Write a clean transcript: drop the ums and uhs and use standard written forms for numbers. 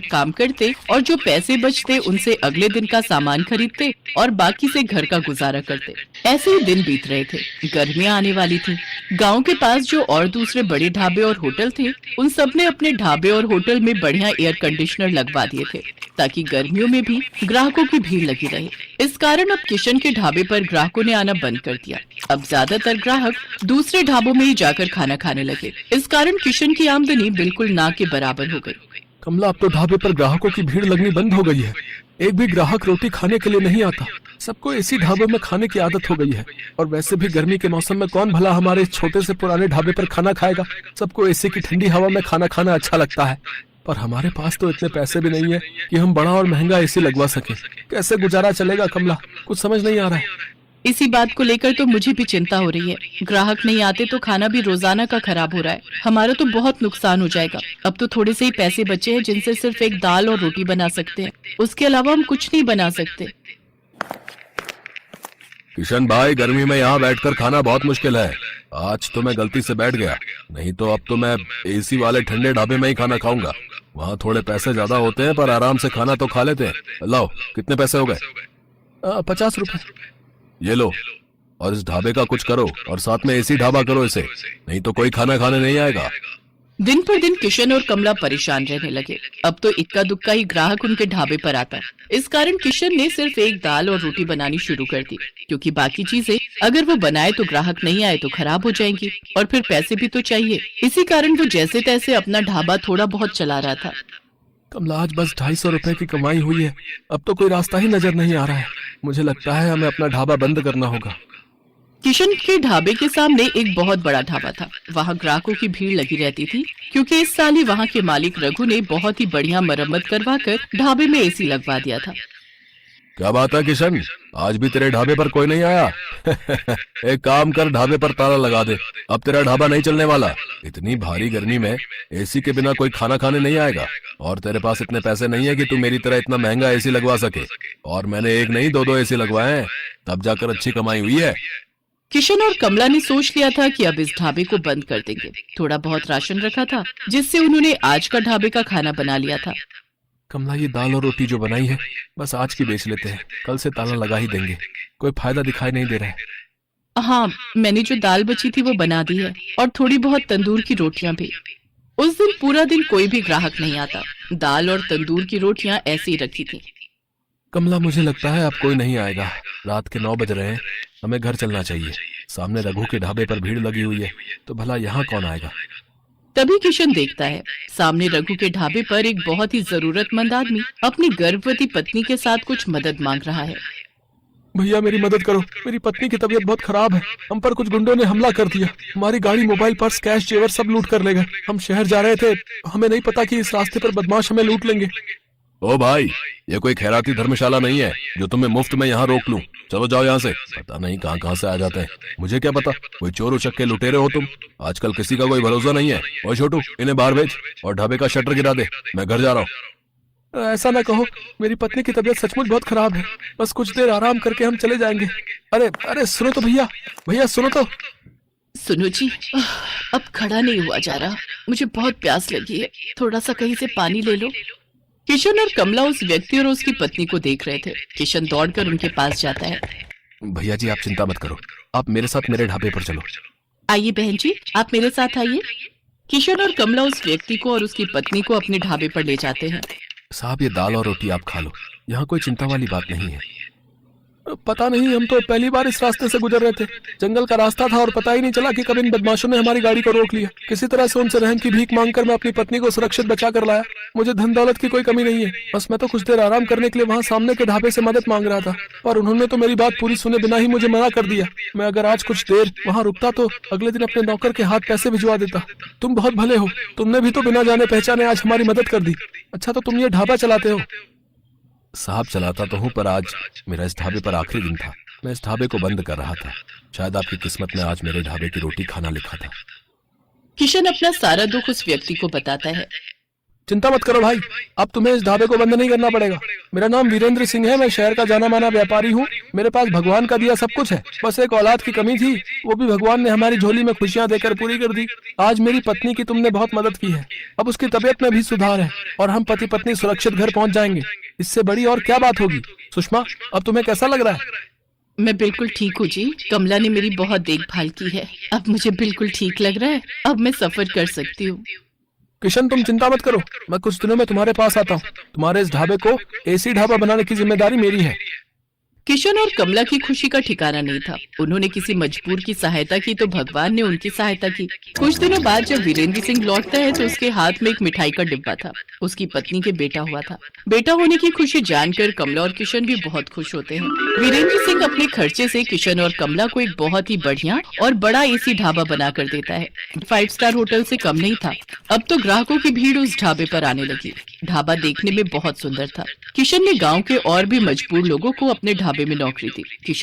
तक काम करते और जो पैसे बचते उनसे अगले दिन का सामान खरीदते और बाकी से घर का गुजारा करते। ऐसे ही दिन बीत रहे थे। गर्मियां आने वाली थी। गांव के पास जो और दूसरे बड़े ढाबे और होटल थे, उन सब ने अपने ढाबे और होटल में बढ़िया एयर कंडीशनर लगवा दिए थे ताकि गर्मियों में भी ग्राहकों की भीड़ लगी रहे। इस कारण अब किशन के ढाबे पर ग्राहकों ने आना बंद कर दिया। अब ज्यादातर ग्राहक दूसरे ढाबों में ही जाकर खाना खाने लगे। इस कारण किशन की आमदनी बिल्कुल ना के बराबर हो गई। कमला, अब तो ढाबे पर ग्राहकों की भीड़ लगनी बंद हो गई है। एक भी ग्राहक रोटी खाने के लिए नहीं आता। सबको इसी ढाबे में खाने की आदत हो गई है। और वैसे भी गर्मी के मौसम में कौन भला हमारे इस छोटे से पुराने ढाबे पर खाना खाएगा। सबको एसी की ठंडी हवा में खाना खाना अच्छा लगता है, पर हमारे पास तो इतने पैसे भी नहीं है कि हम बड़ा और महंगा एसी लगवा सके। कैसे गुजारा चलेगा कमला, कुछ समझ नहीं आ रहा है। इसी बात को लेकर तो मुझे भी चिंता हो रही है। ग्राहक नहीं आते तो खाना भी रोजाना का खराब हो रहा है। हमारा तो बहुत नुकसान हो जाएगा। अब तो थोड़े से ही पैसे बचे हैं जिनसे सिर्फ एक दाल और रोटी बना सकते हैं। उसके अलावा हम कुछ नहीं बना सकते। किशन भाई, गर्मी में यहाँ बैठकर खाना बहुत मुश्किल है। आज तो मैं गलती से बैठ गया, नहीं तो अब तो मैं एसी वाले ठंडे ढाबे में ही खाना खाऊंगा। वहाँ थोड़े पैसे ज्यादा होते हैं पर आराम से खाना तो खा लेते हैं। लाओ, कितने पैसे हो गए? 50 रुपए। ये लो, और इस ढाबे का कुछ करो और साथ में एसी ढाबा करो इसे, नहीं तो कोई खाना खाने नहीं आएगा। दिन पर दिन किशन और कमला परेशान रहने लगे। अब तो इक्का दुक्का ही ग्राहक उनके ढाबे पर आता। इस कारण किशन ने सिर्फ एक दाल और रोटी बनानी शुरू कर दी, क्योंकि बाकी चीजें अगर वो बनाए तो ग्राहक नहीं आए तो खराब हो जाएंगी और फिर पैसे भी तो चाहिए। इसी कारण वो जैसे तैसे अपना ढाबा थोड़ा बहुत चला रहा था। कमला, आज बस 250 रुपए की कमाई हुई है। अब तो कोई रास्ता ही नजर नहीं आ रहा है। मुझे लगता है हमें अपना ढाबा बंद करना होगा। किशन के ढाबे के सामने एक बहुत बड़ा ढाबा था। वहाँ ग्राहकों की भीड़ लगी रहती थी, क्योंकि इस साल ही वहाँ के मालिक रघु ने बहुत ही बढ़िया मरम्मत करवाकर ढाबे में एसी लगवा दिया था। क्या बात है किशन, आज भी तेरे ढाबे पर कोई नहीं आया? एक काम कर, ढाबे पर ताला लगा दे। अब तेरा ढाबा नहीं चलने वाला। इतनी भारी गर्मी में एसी के बिना कोई खाना खाने नहीं आएगा। और तेरे पास इतने पैसे नहीं है कि तू मेरी तरह इतना महंगा एसी लगवा सके। और मैंने एक नहीं दो एसी लगवाए हैं, तब जाकर अच्छी कमाई हुई है। किशन और कमला ने सोच लिया था कि अब इस ढाबे को बंद कर देंगे। थोड़ा बहुत राशन रखा था जिससे उन्होंने आज का ढाबे का खाना बना लिया था। कमला, ये दाल और रोटी जो बनाई है बस आज की बेच लेते हैं, कल से ताला लगा ही देंगे। कोई फायदा दिखाई नहीं दे रहा है। हाँ, मैंने जो दाल बची थी वो बना दी है और थोड़ी बहुत तंदूर की रोटियां भी। उस दिन पूरा दिन कोई भी ग्राहक नहीं आता। दाल और तंदूर की रोटियां ऐसे ही रखी थी। कमला, मुझे लगता है अब कोई नहीं आएगा। रात के 9 बज रहे हैं, हमें घर चलना चाहिए। सामने रघु के ढाबे पर भीड़ लगी हुई है, तो भला यहाँ कौन आएगा? तभी किशन देखता है सामने रघु के ढाबे पर एक बहुत ही जरूरतमंद आदमी अपनी गर्भवती पत्नी के साथ कुछ मदद मांग रहा है। भैया, मेरी मदद करो। मेरी पत्नी की तबीयत बहुत खराब है। हम पर कुछ गुंडों ने हमला कर दिया। हमारी गाड़ी, मोबाइल, पर्स, कैश, जेवर सब लूट कर ले गए। हम शहर जा रहे थे, हमें नहीं पता कि इस रास्ते पर बदमाश हमें लूट लेंगे। ओ भाई, ये कोई खैराती धर्मशाला नहीं है जो तुम्हें मुफ्त में यहाँ रोक लूं। चलो जाओ यहाँ से। पता नहीं कहाँ कहाँ से आ जाते हैं। मुझे क्या पता, कोई चोर उचक्के लुटेरे हो तुम। आजकल किसी का कोई भरोसा नहीं है। ओए छोटू, इन्हें बाहर भेज और ढाबे का शटर गिरा दे। मैं घर जा रहा हूँ। ऐसा ना कहो, मेरी पत्नी की तबीयत सचमुच बहुत खराब है। बस कुछ देर आराम करके हम चले जाएंगे। अरे अरे, सुनो तो भैया, भैया सुनो तो। सुनो जी, अब खड़ा नहीं हुआ जा रहा। मुझे बहुत प्यास लगी है, थोड़ा सा कहीं से पानी ले लो। किशन और कमला उस व्यक्ति और उसकी पत्नी को देख रहे थे। किशन दौड़कर उनके पास जाता है। भैया जी, आप चिंता मत करो, आप मेरे साथ मेरे ढाबे पर चलो। आइए बहन जी, आप मेरे साथ आइए। किशन और कमला उस व्यक्ति को और उसकी पत्नी को अपने ढाबे पर ले जाते हैं। साहब, ये दाल और रोटी आप खा लो, यहाँ कोई चिंता वाली बात नहीं है। पता नहीं, हम तो पहली बार इस रास्ते से गुजर रहे थे। जंगल का रास्ता था और पता ही नहीं चला कि कब इन बदमाशों ने हमारी गाड़ी को रोक लिया। किसी तरह से उनसे रहम की भीख मांगकर मैं अपनी पत्नी को सुरक्षित बचा कर लाया। मुझे धन दौलत की कोई कमी नहीं है। बस मैं तो कुछ देर आराम करने के लिए वहाँ सामने के ढाबे से मदद मांग रहा था, पर उन्होंने तो मेरी बात पूरी सुने बिना ही मुझे मना कर दिया। मैं अगर आज कुछ देर वहाँ रुकता तो अगले दिन अपने नौकर के हाथ पैसे भिजवा देता। तुम बहुत भले हो, तुमने भी तो बिना जाने पहचाने आज हमारी मदद कर दी। अच्छा, तो तुम ये ढाबा चलाते हो? साहब, चलाता तो हूँ, पर आज मेरा इस ढाबे पर आखिरी दिन था। मैं इस ढाबे को बंद कर रहा था। शायद आपकी किस्मत में आज मेरे ढाबे की रोटी खाना लिखा था। किशन अपना सारा दुख उस व्यक्ति को बताता है। चिंता मत करो भाई, अब तुम्हें इस ढाबे को बंद नहीं करना पड़ेगा। मेरा नाम वीरेंद्र सिंह है, मैं शहर का जाना माना व्यापारी हूँ। मेरे पास भगवान का दिया सब कुछ है, बस एक औलाद की कमी थी, वो भी भगवान ने हमारी झोली में खुशियां देकर पूरी कर दी। आज मेरी पत्नी की तुमने बहुत मदद की है, अब उसकी तबीयत में भी सुधार है और हम पति पत्नी सुरक्षित घर पहुंच जाएंगे। इससे बड़ी और क्या बात होगी। सुषमा, अब तुम्हें कैसा लग रहा है? मैं बिल्कुल ठीक हूँ जी, कमला ने मेरी बहुत देखभाल की है, अब मुझे बिल्कुल ठीक लग रहा है, अब मैं सफर कर सकती हूँ। किशन, तुम चिंता मत करो, मैं कुछ दिनों में तुम्हारे पास आता हूँ। तुम्हारे इस ढाबे को एसी ढाबा बनाने की जिम्मेदारी मेरी है। किशन और कमला की खुशी का ठिकाना नहीं था। उन्होंने किसी मजबूर की सहायता की तो भगवान ने उनकी सहायता की। कुछ दिनों बाद जब वीरेंद्र सिंह लौटता है तो उसके हाथ में एक मिठाई का डिब्बा था। उसकी पत्नी के बेटा हुआ था। बेटा होने की खुशी जानकर कमला और किशन भी बहुत खुश होते हैं। वीरेंद्र सिंह अपने खर्चे से किशन और कमला को एक बहुत ही बढ़िया और बड़ा एसी ढाबा बना कर देता है। 5 स्टार होटल से कम नहीं था। अब तो ग्राहकों की भीड़ उस ढाबे पर आने लगी। ढाबा देखने में बहुत सुंदर था। किशन ने गाँव के और भी मजबूर लोगों को अपने ढाबे में नौकरी दी। किशन